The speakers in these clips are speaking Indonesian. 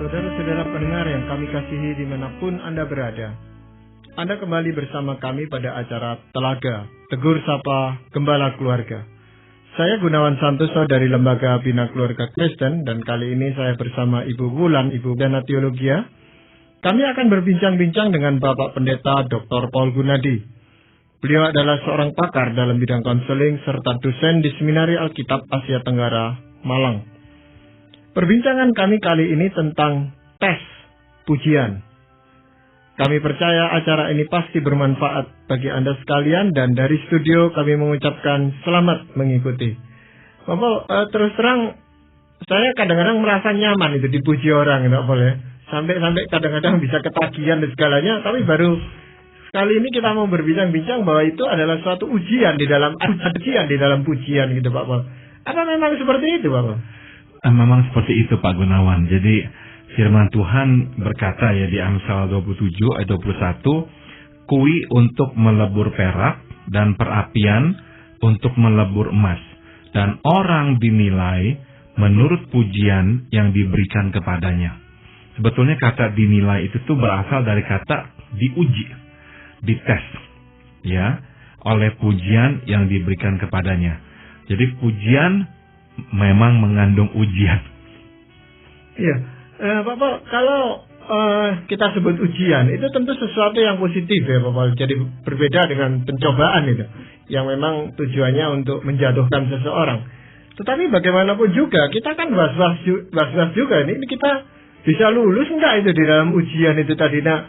Saudara-saudara pendengar yang kami kasihi dimanapun Anda berada, Anda kembali bersama kami pada acara Telaga, Tegur Sapa Gembala Keluarga. Saya Gunawan Santoso dari Lembaga Bina Keluarga Kristen, dan kali ini saya bersama Ibu Wulan, Ibu Dana Teologia. Kami akan berbincang-bincang dengan Bapak Pendeta Dr. Paul Gunadi. Beliau adalah seorang pakar dalam bidang konseling serta dosen di Seminari Alkitab Asia Tenggara, Malang. Perbincangan kami kali ini tentang tes pujian. Kami percaya acara ini pasti bermanfaat bagi Anda sekalian, dan dari studio kami mengucapkan selamat mengikuti. Bapak, terus terang saya kadang-kadang merasa nyaman itu dipuji orang, enggak boleh. Sampai kadang-kadang bisa ketagihan dan segalanya, tapi baru kali ini kita mau berbincang-bincang bahwa itu adalah suatu ujian di dalam pujian gitu, Pak Paul. Apa memang seperti itu, Pak Paul? Memang seperti itu, Pak Gunawan. Jadi firman Tuhan berkata ya di Amsal 27 ayat 21, kui untuk melebur perak dan perapian untuk melebur emas, dan orang dinilai menurut pujian yang diberikan kepadanya. Sebetulnya kata dinilai itu tuh berasal dari kata diuji, dites, ya, oleh pujian yang diberikan kepadanya. Jadi pujian memang mengandung ujian. Iya, Bapak, kalau kita sebut ujian, itu tentu sesuatu yang positif ya, Bapak. Jadi berbeda dengan pencobaan itu, yang memang tujuannya untuk menjatuhkan seseorang. Tetapi bagaimanapun juga, kita kan was-was juga. Ini kita bisa lulus enggak itu di dalam ujian itu tadi. Nah,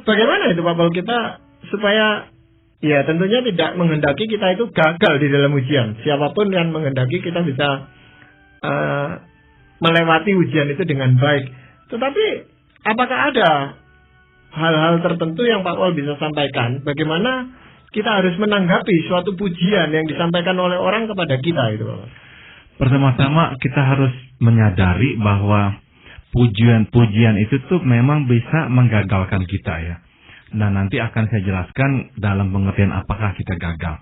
bagaimana itu, Bapak, kita supaya ya tentunya tidak menghendaki kita itu gagal di dalam ujian. Siapapun yang menghendaki kita bisa melewati ujian itu dengan baik. Tetapi apakah ada hal-hal tertentu yang Pak Paul bisa sampaikan? Bagaimana kita harus menanggapi suatu pujian yang disampaikan oleh orang kepada kita itu, Pak? Pertama-tama kita harus menyadari bahwa pujian itu tuh memang bisa menggagalkan kita ya. Nah, nanti akan saya jelaskan dalam pengertian apakah kita gagal.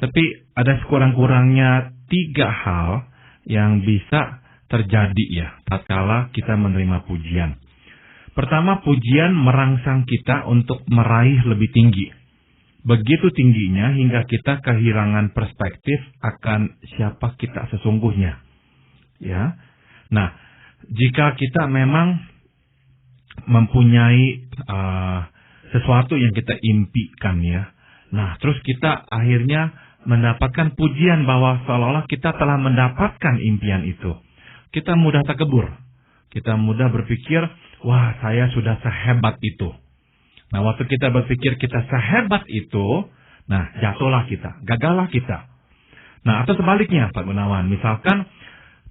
Tapi ada sekurang-kurangnya 3 hal yang bisa terjadi ya tatkala kita menerima pujian. Pertama, pujian merangsang kita untuk meraih lebih tinggi. Begitu tingginya hingga kita kehilangan perspektif akan siapa kita sesungguhnya. Ya. Nah, jika kita memang mempunyai sesuatu yang kita impikan ya. Nah, terus kita akhirnya mendapatkan pujian bahwa seolah-olah kita telah mendapatkan impian itu. Kita mudah takabur. Kita mudah berpikir, wah, saya sudah sehebat itu. Nah, waktu kita berpikir kita sehebat itu, nah, jatuhlah kita, gagallah kita. Nah, atau sebaliknya, Pak Gunawan, misalkan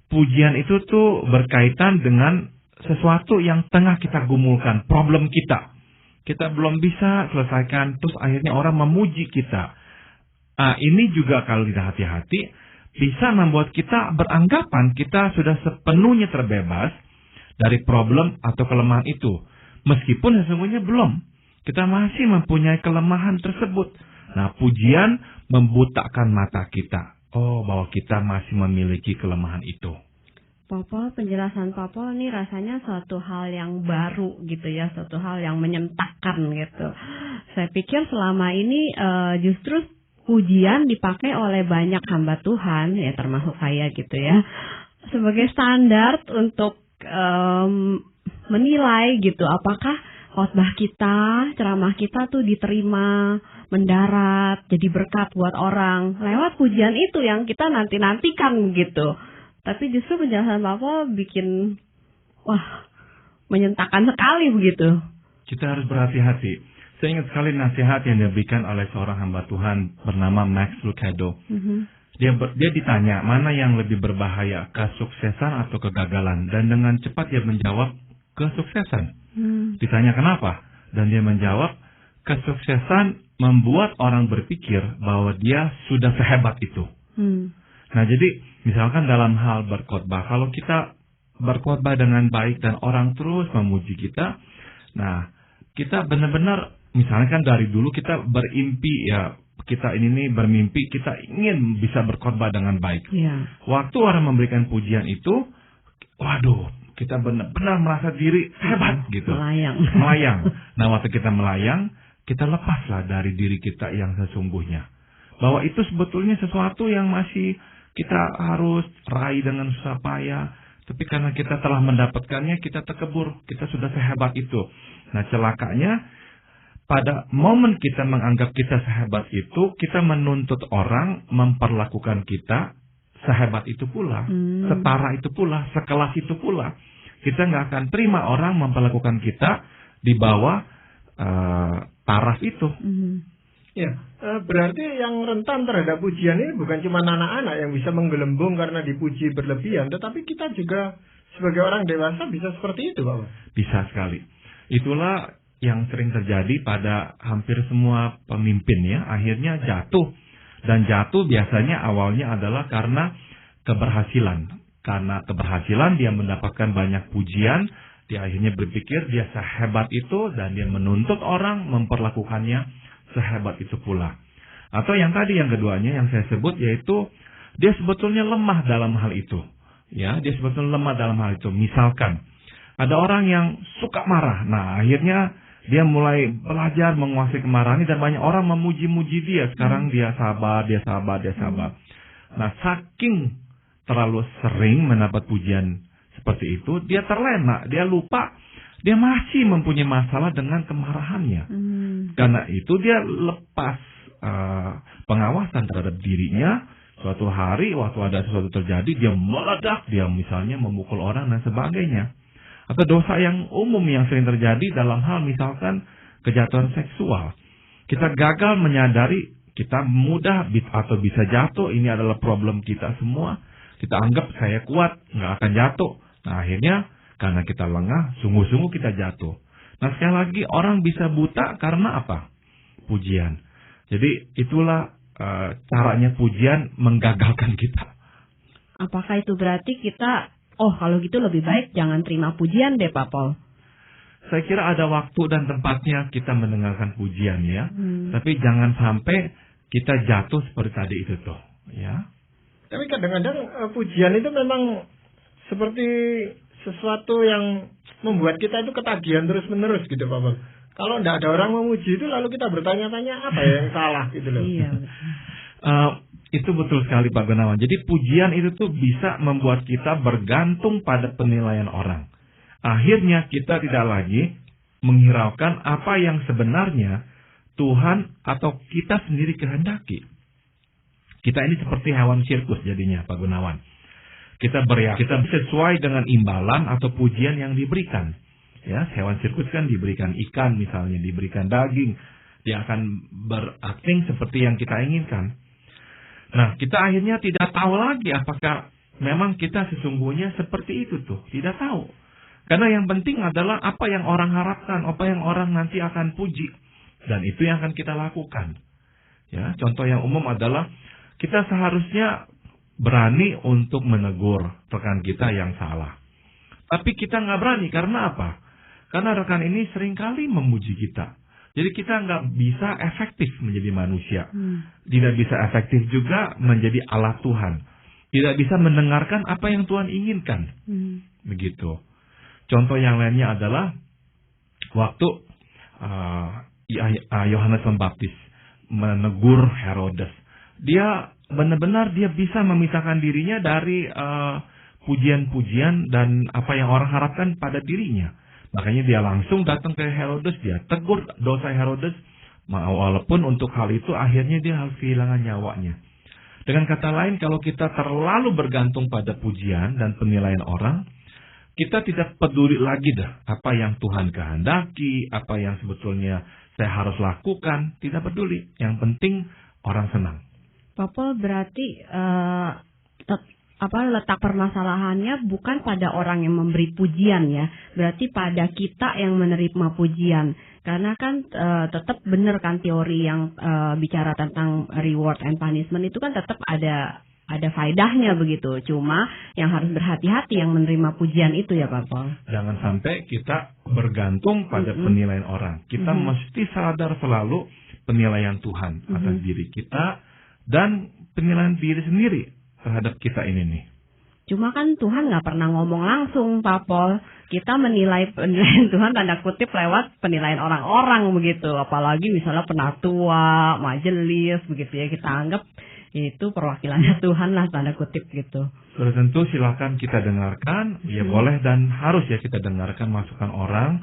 pujian itu tuh berkaitan dengan sesuatu yang tengah kita gumulkan, problem kita. Kita belum bisa selesaikan, terus akhirnya orang memuji kita. Ini juga kalau tidak hati-hati, bisa membuat kita beranggapan kita sudah sepenuhnya terbebas dari problem atau kelemahan itu. Meskipun sesungguhnya belum. Kita masih mempunyai kelemahan tersebut. Nah, pujian membutakan mata kita. Oh, bahwa kita masih memiliki kelemahan itu. Papa, penjelasan Papa ini rasanya suatu hal yang baru gitu ya, suatu hal yang menyentakkan gitu. Saya pikir selama ini justru pujian dipakai oleh banyak hamba Tuhan, ya termasuk saya gitu ya, sebagai standar untuk menilai gitu apakah khotbah kita, ceramah kita tuh diterima, mendarat, jadi berkat buat orang lewat pujian itu yang kita nanti-nantikan gitu. Tapi justru penjelasan Bapak bikin, menyentakkan sekali begitu. Kita harus berhati-hati. Saya ingat sekali nasihat yang diberikan oleh seorang hamba Tuhan bernama Max Lucado. Dia ditanya, mana yang lebih berbahaya, kesuksesan atau kegagalan? Dan dengan cepat dia menjawab, kesuksesan. Ditanya kenapa? Dan dia menjawab, kesuksesan membuat orang berpikir bahwa dia sudah sehebat itu. Nah, jadi misalkan dalam hal berkhotbah, kalau kita berkhotbah dengan baik dan orang terus memuji kita, nah, kita benar-benar, misalnya kan dari dulu kita berimpi ya, kita ini bermimpi, kita ingin bisa berkhotbah dengan baik. Waktu orang memberikan pujian itu, waduh, kita benar-benar merasa diri hebat gitu. Melayang. Nah, waktu kita melayang, kita lepaslah dari diri kita yang sesungguhnya. Bahwa itu sebetulnya sesuatu yang masih kita harus raih dengan susah payah. Tapi karena kita telah mendapatkannya, kita terkebur. Kita sudah sehebat itu. Nah, celakanya, pada momen kita menganggap kita sehebat itu, kita menuntut orang memperlakukan kita sehebat itu pula, setara itu pula, sekelas itu pula. Kita nggak akan terima orang memperlakukan kita di bawah taraf itu. Ya, berarti yang rentan terhadap pujian ini bukan cuma anak-anak yang bisa menggelembung karena dipuji berlebihan, tetapi kita juga sebagai orang dewasa bisa seperti itu, Bapak. Bisa sekali. Itulah yang sering terjadi pada hampir semua pemimpin ya, akhirnya jatuh. Dan jatuh biasanya awalnya adalah karena keberhasilan. Karena keberhasilan dia mendapatkan banyak pujian, dia akhirnya berpikir dia sehebat itu dan dia menuntut orang memperlakukannya sehebat itu pula. Atau yang tadi yang keduanya yang saya sebut yaitu dia sebetulnya lemah dalam hal itu. Ya, dia sebetulnya lemah dalam hal itu. Misalkan ada orang yang suka marah. Nah, akhirnya dia mulai belajar menguasai kemarahan dan banyak orang memuji-muji dia. Sekarang dia sabar. Nah, saking terlalu sering mendapat pujian seperti itu, dia terlena, dia lupa, dia masih mempunyai masalah dengan kemarahannya. Karena itu dia lepas pengawasan terhadap dirinya. Suatu hari waktu ada sesuatu terjadi, dia meledak, dia misalnya memukul orang dan sebagainya. Atau dosa yang umum yang sering terjadi dalam hal misalkan kejahatan seksual. Kita gagal menyadari kita mudah atau bisa jatuh, ini adalah problem kita semua. Kita anggap saya kuat, nggak akan jatuh. Nah, akhirnya karena kita lengah, sungguh-sungguh kita jatuh. Nah, sekali lagi orang bisa buta karena apa? Pujian. Jadi itulah caranya pujian menggagalkan kita. Apakah itu berarti kita, kalau gitu lebih baik jangan terima pujian deh, Pak Paul? Saya kira ada waktu dan tempatnya kita mendengarkan pujian ya. Tapi jangan sampai kita jatuh seperti tadi itu tuh. Ya. Tapi kadang-kadang pujian itu memang seperti sesuatu yang membuat kita itu ketagihan terus-menerus gitu, Pak Paul. Kalau tidak ada orang memuji itu lalu kita bertanya-tanya apa yang salah gitu loh. Iya. Itu betul sekali Pak Gunawan. Jadi pujian itu tuh bisa membuat kita bergantung pada penilaian orang. Akhirnya kita tidak lagi menghiraukan apa yang sebenarnya Tuhan atau kita sendiri kehendaki. Kita ini seperti hewan sirkus jadinya Pak Gunawan. Kita bereaksi sesuai dengan imbalan atau pujian yang diberikan. Ya, hewan sirkus kan diberikan ikan misalnya, diberikan daging, dia akan berakting seperti yang kita inginkan. Nah, kita akhirnya tidak tahu lagi apakah memang kita sesungguhnya seperti itu tuh, tidak tahu. Karena yang penting adalah apa yang orang harapkan, apa yang orang nanti akan puji, dan itu yang akan kita lakukan. Ya, contoh yang umum adalah kita seharusnya berani untuk menegur rekan kita yang salah. Tapi kita nggak berani, karena apa? Karena rekan ini seringkali memuji kita. Jadi kita nggak bisa efektif menjadi manusia. Tidak bisa efektif juga menjadi alat Tuhan. Tidak bisa mendengarkan apa yang Tuhan inginkan. Begitu. Contoh yang lainnya adalah waktu Yohanes Pembaptis menegur Herodes. Dia benar-benar dia bisa memisahkan dirinya dari pujian-pujian dan apa yang orang harapkan pada dirinya. Makanya dia langsung datang ke Herodes, dia tegur dosa Herodes, walaupun untuk hal itu akhirnya dia harus kehilangan nyawanya. Dengan kata lain, kalau kita terlalu bergantung pada pujian dan penilaian orang, kita tidak peduli lagi dah apa yang Tuhan kehendaki, apa yang sebetulnya saya harus lakukan, tidak peduli. Yang penting orang senang. Papa berarti letak permasalahannya bukan pada orang yang memberi pujian ya, berarti pada kita yang menerima pujian. Karena kan tetap benar kan teori yang bicara tentang reward and punishment itu kan tetap ada faedahnya begitu. Cuma yang harus berhati-hati yang menerima pujian itu ya Pak Paul. Jangan sampai kita bergantung pada penilaian orang. Kita mesti sadar selalu penilaian Tuhan atas diri kita dan penilaian diri sendiri terhadap kita ini nih. Cuma kan Tuhan nggak pernah ngomong langsung, Pak Pol. Kita menilai penilaian Tuhan tanda kutip lewat penilaian orang-orang begitu. Apalagi misalnya penatua, majelis begitu ya, kita anggap itu perwakilannya Tuhan lah tanda kutip gitu. Sudah tentu silakan kita dengarkan, ya boleh dan harus ya kita dengarkan masukan orang.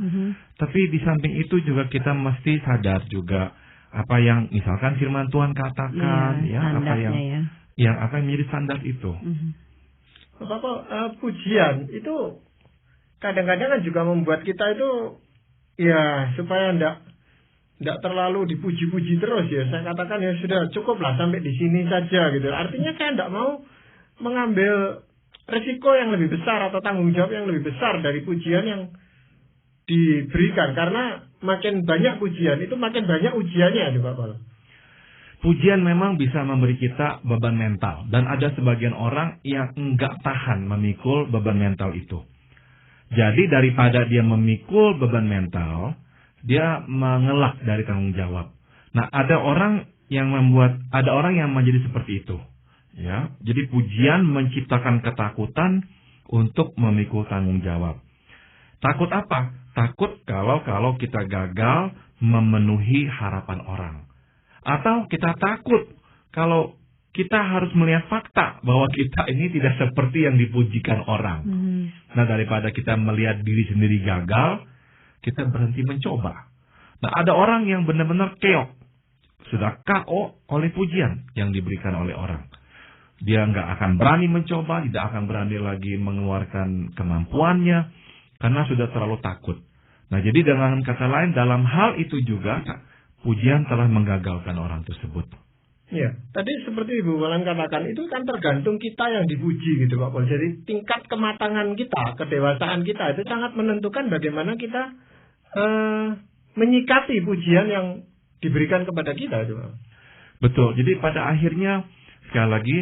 Tapi di samping itu juga kita mesti sadar juga apa yang misalkan firman Tuhan katakan, apa yang menjadi standar itu. Bapak, pujian itu kadang-kadang kan juga membuat kita itu ya supaya ndak terlalu dipuji-puji terus ya. Saya katakan ya sudah cukup lah sampai di sini saja gitu. Artinya saya ndak mau mengambil resiko yang lebih besar atau tanggung jawab yang lebih besar dari pujian yang diberikan, karena makin banyak pujian itu makin banyak ujiannya ya Bapak. Pujian memang bisa memberi kita beban mental, dan ada sebagian orang yang enggak tahan memikul beban mental itu. Jadi daripada dia memikul beban mental, dia mengelak dari tanggung jawab. Nah, ada orang yang menjadi seperti itu. Ya, jadi pujian menciptakan ketakutan untuk memikul tanggung jawab. Takut apa? Takut kalau kita gagal memenuhi harapan orang. Atau kita takut kalau kita harus melihat fakta bahwa kita ini tidak seperti yang dipujikan orang. Nah, daripada kita melihat diri sendiri gagal, kita berhenti mencoba. Nah, ada orang yang benar-benar keok, sudah KO oleh pujian yang diberikan oleh orang. Dia nggak akan berani mencoba, tidak akan berani lagi mengeluarkan kemampuannya, karena sudah terlalu takut. Nah, jadi dengan kata lain, dalam hal itu juga, pujian telah menggagalkan orang tersebut. Ya, tadi seperti Ibu Walan katakan, itu kan tergantung kita yang dipuji gitu Pak Pol. Jadi tingkat kematangan kita, kedewasaan kita, itu sangat menentukan bagaimana kita menyikapi pujian yang diberikan kepada kita itu Pak. Betul, jadi pada akhirnya, sekali lagi,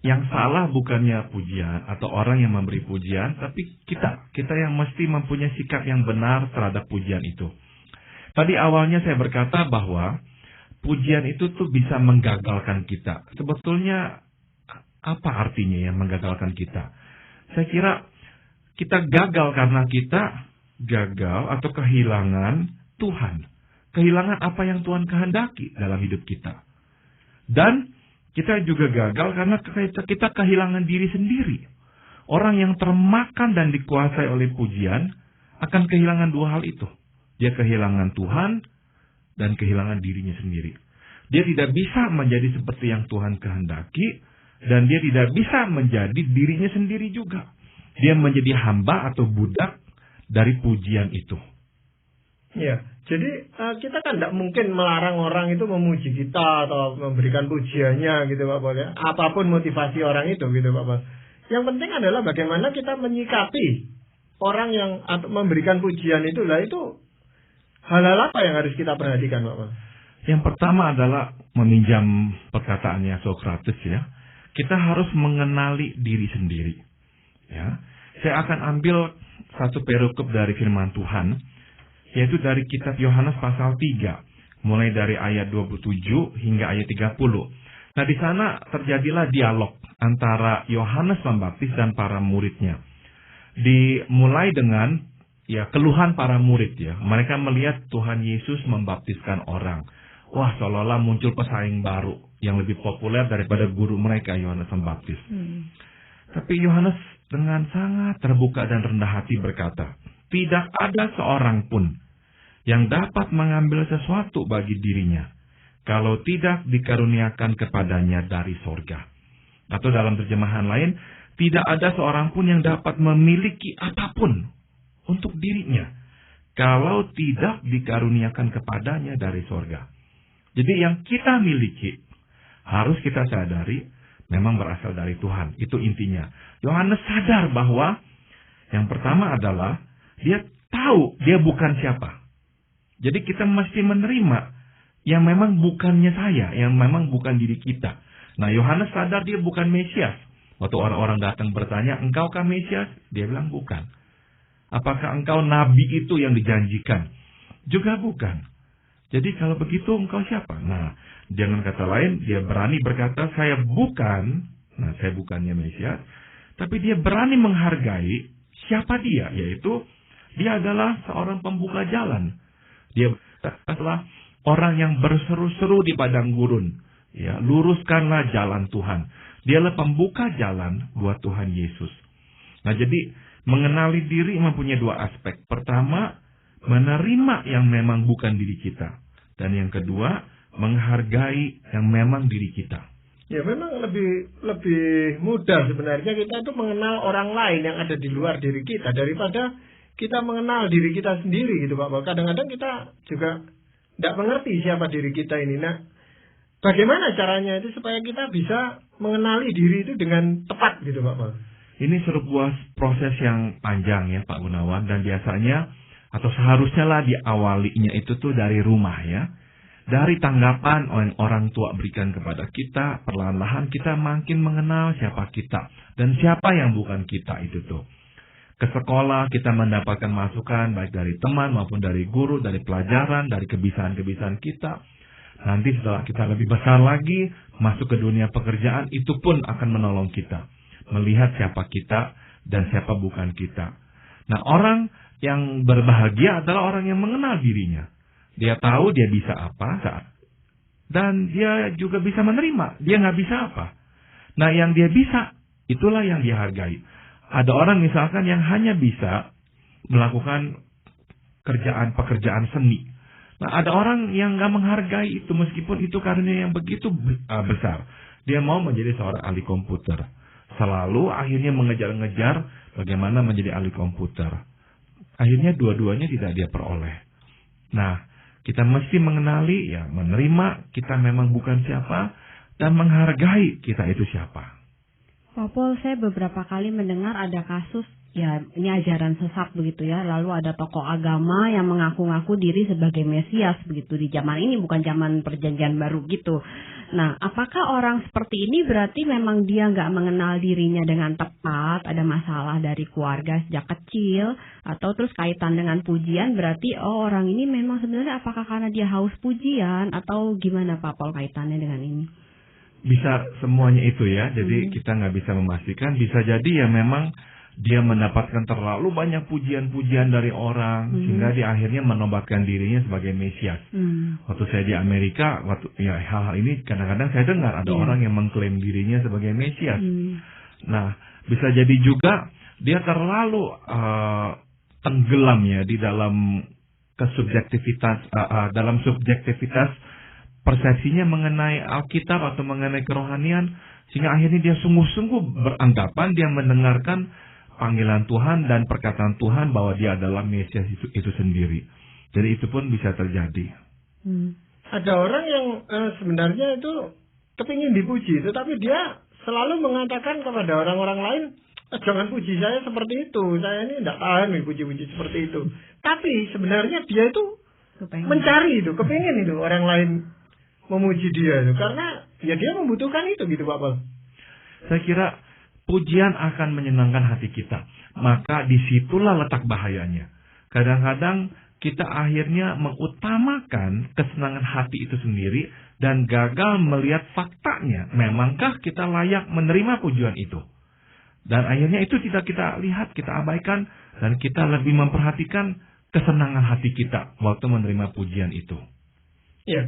yang salah bukannya pujian atau orang yang memberi pujian, tapi kita yang mesti mempunyai sikap yang benar terhadap pujian itu. Tadi awalnya saya berkata bahwa pujian itu tuh bisa menggagalkan kita. Sebetulnya apa artinya yang menggagalkan kita? Saya kira kita gagal karena kita gagal atau kehilangan Tuhan. Kehilangan apa yang Tuhan kehendaki dalam hidup kita. Dan kita juga gagal karena kita kehilangan diri sendiri. Orang yang termakan dan dikuasai oleh pujian akan kehilangan dua hal itu. Dia kehilangan Tuhan dan kehilangan dirinya sendiri. Dia tidak bisa menjadi seperti yang Tuhan kehendaki, dan dia tidak bisa menjadi dirinya sendiri juga. Dia menjadi hamba atau budak dari pujian itu. Ya, jadi kita kan tidak mungkin melarang orang itu memuji kita atau memberikan pujiannya gitu Pak Pol ya. Apapun motivasi orang itu gitu Pak Pol. Yang penting adalah bagaimana kita menyikapi orang yang memberikan pujian itu. Lah itu hal-hal apa yang harus kita perhatikan Pak Pol? Yang pertama adalah meminjam perkataannya Sokrates ya. Kita harus mengenali diri sendiri. Ya. Saya akan ambil satu perikop dari firman Tuhan, yaitu dari kitab Yohanes pasal 3, mulai dari ayat 27 hingga ayat 30. Nah, di sana terjadilah dialog antara Yohanes Pembaptis dan para muridnya. Dimulai dengan keluhan para murid ya. Mereka melihat Tuhan Yesus membaptiskan orang. Wah, seolah-olah muncul pesaing baru yang lebih populer daripada guru mereka, Yohanes Pembaptis. Tapi Yohanes dengan sangat terbuka dan rendah hati berkata, tidak ada seorang pun yang dapat mengambil sesuatu bagi dirinya kalau tidak dikaruniakan kepadanya dari sorga. Atau dalam terjemahan lain, tidak ada seorang pun yang dapat memiliki apapun untuk dirinya kalau tidak dikaruniakan kepadanya dari sorga. Jadi yang kita miliki harus kita sadari memang berasal dari Tuhan. Itu intinya. Yohanes sadar bahwa yang pertama adalah dia tahu dia bukan siapa. Jadi kita mesti menerima yang memang bukannya saya, yang memang bukan diri kita. Nah, Yohanes sadar dia bukan Mesias. Waktu orang-orang datang bertanya, engkaukah Mesias? Dia bilang bukan. Apakah engkau nabi itu yang dijanjikan? Juga bukan. Jadi kalau begitu engkau siapa? Nah, dengan kata lain, dia berani berkata, saya bukannya Mesias, Tapi dia berani menghargai siapa dia, yaitu dia adalah seorang pembuka jalan. Dia adalah orang yang berseru-seru di padang gurun. Ya, luruskanlah jalan Tuhan. Dialah pembuka jalan buat Tuhan Yesus. Nah, jadi mengenali diri mempunyai dua aspek. Pertama, menerima yang memang bukan diri kita. Dan yang kedua, menghargai yang memang diri kita. Ya memang lebih mudah sebenarnya kita itu mengenal orang lain yang ada di luar diri kita daripada kita mengenal diri kita sendiri gitu Pak. Kadang-kadang kita juga tidak mengerti siapa diri kita ini. Nah, bagaimana caranya itu supaya kita bisa mengenali diri itu dengan tepat gitu Pak? Ini sebuah proses yang panjang ya Pak Gunawan, dan biasanya atau seharusnya lah diawalinya itu tuh dari rumah ya. Dari tanggapan orang tua berikan kepada kita, perlahan-lahan kita makin mengenal siapa kita dan siapa yang bukan kita itu tuh. Ke sekolah kita mendapatkan masukan baik dari teman maupun dari guru, dari pelajaran, dari kebiasaan-kebiasaan kita. Nanti setelah kita lebih besar lagi, masuk ke dunia pekerjaan, itu pun akan menolong kita. Melihat siapa kita dan siapa bukan kita. Nah, orang yang berbahagia adalah orang yang mengenal dirinya. Dia tahu dia bisa apa, dan dia juga bisa menerima. Dia nggak bisa apa. Nah, yang dia bisa, itulah yang dia hargai. Ada orang misalkan yang hanya bisa melakukan pekerjaan seni. Nah, ada orang yang nggak menghargai itu meskipun itu karunia yang begitu besar. Dia mau menjadi seorang ahli komputer. Selalu akhirnya mengejar-ngejar bagaimana menjadi ahli komputer. Akhirnya dua-duanya tidak dia peroleh. Nah, kita mesti mengenali, ya menerima kita memang bukan siapa, dan menghargai kita itu siapa. Pak Pol, saya beberapa kali mendengar ada kasus, ya ini ajaran sesat begitu ya, lalu ada tokoh agama yang mengaku-ngaku diri sebagai Mesias begitu di zaman ini, bukan zaman perjanjian baru gitu. Nah, apakah orang seperti ini berarti memang dia nggak mengenal dirinya dengan tepat, ada masalah dari keluarga sejak kecil, atau terus kaitan dengan pujian, berarti orang ini memang sebenarnya apakah karena dia haus pujian, atau gimana Pak Pol kaitannya dengan ini? Bisa semuanya itu ya, jadi kita nggak bisa memastikan, bisa jadi ya memang dia mendapatkan terlalu banyak pujian-pujian dari orang, sehingga dia akhirnya menobatkan dirinya sebagai Mesias. Waktu saya di Amerika, hal-hal ini kadang-kadang saya dengar ada orang yang mengklaim dirinya sebagai Mesias. Nah, bisa jadi juga dia terlalu tenggelam ya di dalam dalam subjektivitas persepsinya mengenai Alkitab atau mengenai kerohanian, sehingga akhirnya dia sungguh-sungguh beranggapan dia mendengarkan panggilan Tuhan dan perkataan Tuhan bahwa dia adalah Mesias itu sendiri. Jadi itu pun bisa terjadi. Ada orang yang sebenarnya itu kepingin dipuji, tetapi dia selalu mengatakan kepada orang-orang lain, jangan puji saya seperti itu, saya ini tidak tahan puji-puji seperti itu. Tapi sebenarnya dia itu mencari itu, kepingin itu orang lain memuji dia itu, karena ya dia membutuhkan itu gitu Pak Pol. Saya kira pujian akan menyenangkan hati kita. Maka disitulah letak bahayanya. Kadang-kadang kita akhirnya mengutamakan kesenangan hati itu sendiri dan gagal melihat faktanya. Memangkah kita layak menerima pujian itu? Dan akhirnya itu tidak kita lihat, kita abaikan, dan kita lebih memperhatikan kesenangan hati kita waktu menerima pujian itu. Ya,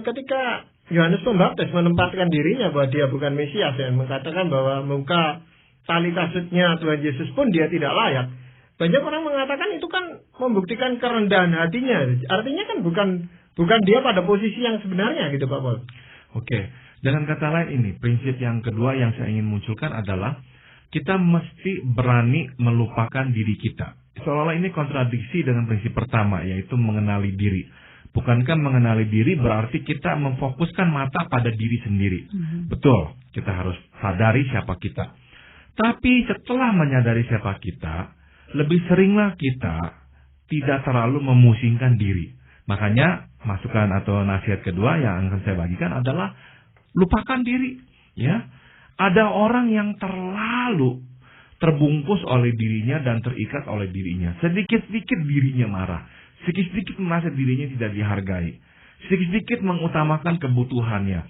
ketika Yohanes Pembaptis menempatkan dirinya bahwa dia bukan Mesias dan mengatakan bahwa muka tali kasutnya Tuhan Yesus pun dia tidak layak. Banyak orang mengatakan itu kan membuktikan kerendahan hatinya. Artinya kan bukan dia pada posisi yang sebenarnya gitu Pak Pol. Oke, dengan kata lain ini, prinsip yang kedua yang saya ingin munculkan adalah kita mesti berani melupakan diri kita. Seolah-olah ini kontradiksi dengan prinsip pertama, yaitu mengenali diri. Bukankah mengenali diri berarti kita memfokuskan mata pada diri sendiri? Betul, kita harus sadari siapa kita. Tapi setelah menyadari siapa kita, lebih seringlah kita tidak terlalu memusingkan diri. Makanya masukan atau nasihat kedua yang akan saya bagikan adalah lupakan diri. Ya, ada orang yang terlalu terbungkus oleh dirinya dan terikat oleh dirinya. Sedikit-sedikit dirinya marah. Sedikit-sedikit merasa dirinya tidak dihargai. Sedikit-sedikit mengutamakan kebutuhannya.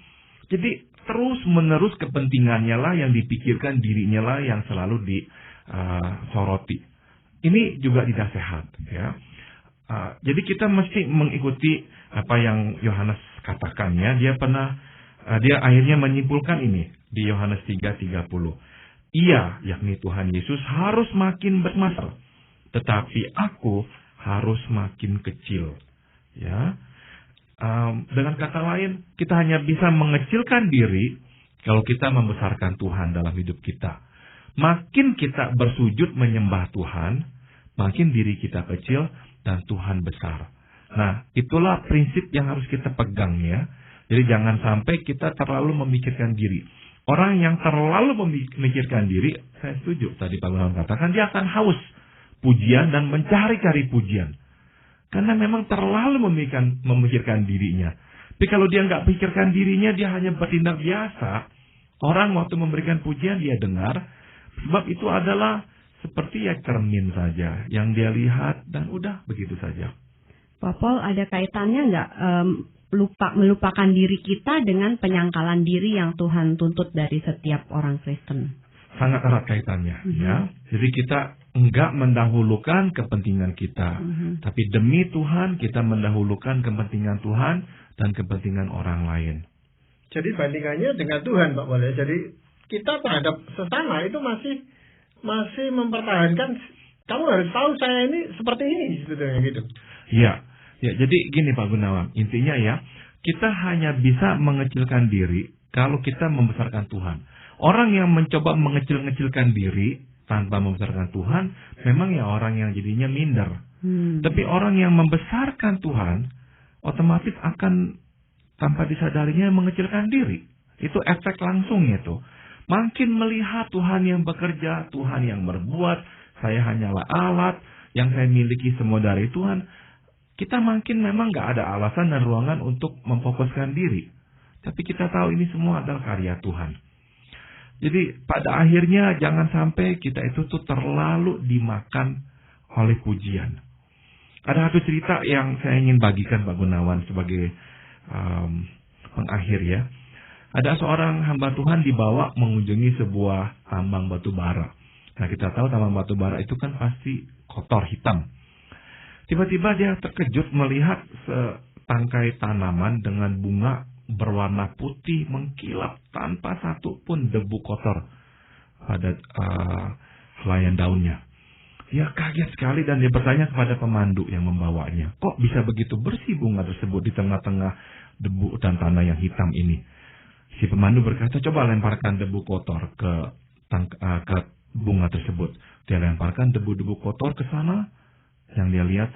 Jadi terus-menerus kepentingannya lah yang dipikirkan, dirinya lah yang selalu disoroti. Ini juga tidak sehat, ya. Jadi kita mesti mengikuti apa yang Yohanes katakan, ya. Dia akhirnya menyimpulkan ini di Yohanes 3:30. Ia, yakni Tuhan Yesus, harus makin besar, tetapi aku harus makin kecil. Ya, dengan kata lain, kita hanya bisa mengecilkan diri kalau kita membesarkan Tuhan dalam hidup kita. Makin kita bersujud menyembah Tuhan, makin diri kita kecil dan Tuhan besar. Nah, itulah prinsip yang harus kita pegang, ya. Jadi jangan sampai kita terlalu memikirkan diri. Orang yang terlalu memikirkan diri, saya setuju tadi Pak Gunawan katakan, dia akan haus pujian dan mencari-cari pujian. Karena memang terlalu memikirkan dirinya. Tapi kalau dia nggak pikirkan dirinya, dia hanya bertindak biasa. Orang waktu memberikan pujian dia dengar, sebab itu adalah seperti ya cermin saja, yang dia lihat dan udah begitu saja. Pak Paul, ada kaitannya nggak melupakan diri kita dengan penyangkalan diri yang Tuhan tuntut dari setiap orang Kristen? Sangat erat kaitannya, ya. Jadi kita enggak mendahulukan kepentingan kita, tapi demi Tuhan kita mendahulukan kepentingan Tuhan dan kepentingan orang lain. Jadi bandingannya dengan Tuhan, Pak Paul. Jadi kita terhadap sesama itu masih mempertahankan, kamu harus tahu saya ini seperti ini, sebetulnya gitu. Ya, jadi gini Pak Gunawan, intinya ya, kita hanya bisa mengecilkan diri kalau kita membesarkan Tuhan. Orang yang mencoba mengecil-ngecilkan diri tanpa membesarkan Tuhan, memang ya orang yang jadinya minder. Tapi orang yang membesarkan Tuhan, otomatis akan tanpa disadarinya mengecilkan diri. Itu efek langsung itu. Makin melihat Tuhan yang bekerja, Tuhan yang berbuat, saya hanyalah alat, yang saya miliki semua dari Tuhan. Kita makin memang gak ada alasan dan ruangan untuk memfokuskan diri. Tapi kita tahu ini semua adalah karya Tuhan. Jadi pada akhirnya jangan sampai kita itu tuh terlalu dimakan oleh pujian. Ada satu cerita yang saya ingin bagikan Pak Gunawan sebagai pengakhir, ya. Ada seorang hamba Tuhan dibawa mengunjungi sebuah tambang batu bara. Nah, kita tahu tambang batu bara itu kan pasti kotor, hitam. Tiba-tiba dia terkejut melihat setangkai tanaman dengan bunga berwarna putih mengkilap tanpa satu pun debu kotor pada helaian daunnya. Dia kaget sekali dan dia bertanya kepada pemandu yang membawanya, kok bisa begitu bersih bunga tersebut di tengah-tengah debu dan tanah yang hitam ini? Si pemandu berkata, coba lemparkan debu kotor ke bunga tersebut. Dia lemparkan debu-debu kotor ke sana. Yang dia lihat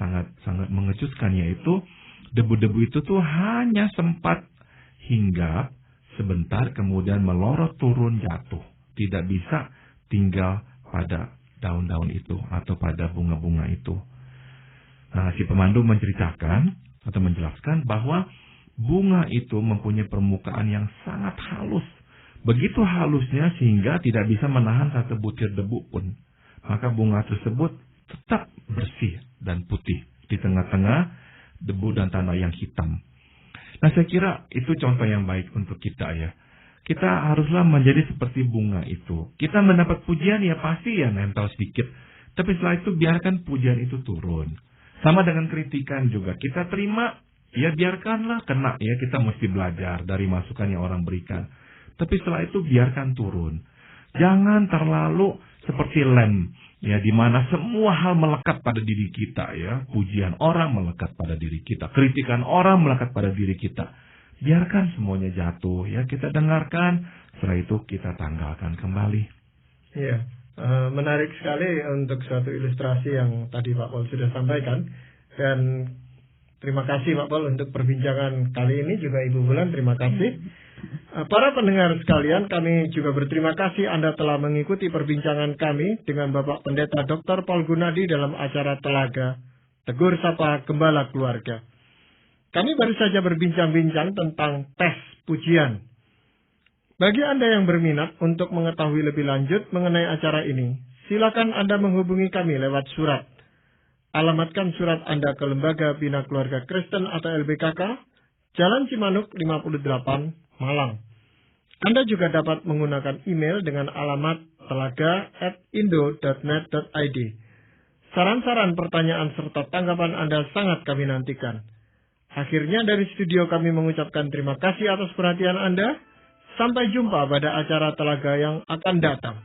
sangat mengejutkan, yaitu debu-debu itu tuh hanya sempat hinggap sebentar kemudian melorot turun jatuh. Tidak bisa tinggal pada daun-daun itu atau pada bunga-bunga itu. Nah, si pemandu menceritakan atau menjelaskan bahwa bunga itu mempunyai permukaan yang sangat halus. Begitu halusnya sehingga tidak bisa menahan satu butir debu pun. Maka bunga tersebut tetap bersih dan putih di tengah-tengah debu dan tanah yang hitam. Nah, saya kira itu contoh yang baik untuk kita, ya. Kita haruslah menjadi seperti bunga itu. Kita mendapat pujian ya pasti ya nempel sedikit. Tapi setelah itu biarkan pujian itu turun. Sama dengan kritikan juga. Kita terima, ya biarkanlah kena, ya. Kita mesti belajar dari masukan yang orang berikan. Tapi setelah itu biarkan turun. Jangan terlalu seperti lem, ya, di mana semua hal melekat pada diri kita, ya. Pujian orang melekat pada diri kita, kritikan orang melekat pada diri kita. Biarkan semuanya jatuh, ya. Kita dengarkan, setelah itu kita tanggalkan kembali. Iya, menarik sekali untuk suatu ilustrasi yang tadi Pak Paul sudah sampaikan. Dan terima kasih Pak Paul untuk perbincangan kali ini, juga Ibu Bulan terima kasih. Para pendengar sekalian, kami juga berterima kasih Anda telah mengikuti perbincangan kami dengan Bapak Pendeta Dr. Paul Gunadi dalam acara Telaga Tegur Sapa Gembala Keluarga. Kami baru saja berbincang-bincang tentang tes pujian. Bagi Anda yang berminat untuk mengetahui lebih lanjut mengenai acara ini, silakan Anda menghubungi kami lewat surat. Alamatkan surat Anda ke Lembaga Bina Keluarga Kristen atau LBKK, Jalan Cimanuk 58, Malang. Anda juga dapat menggunakan email dengan alamat telaga@indo.net.id. Saran-saran, pertanyaan, serta tanggapan Anda sangat kami nantikan. Akhirnya dari studio kami mengucapkan terima kasih atas perhatian Anda. Sampai jumpa pada acara Telaga yang akan datang.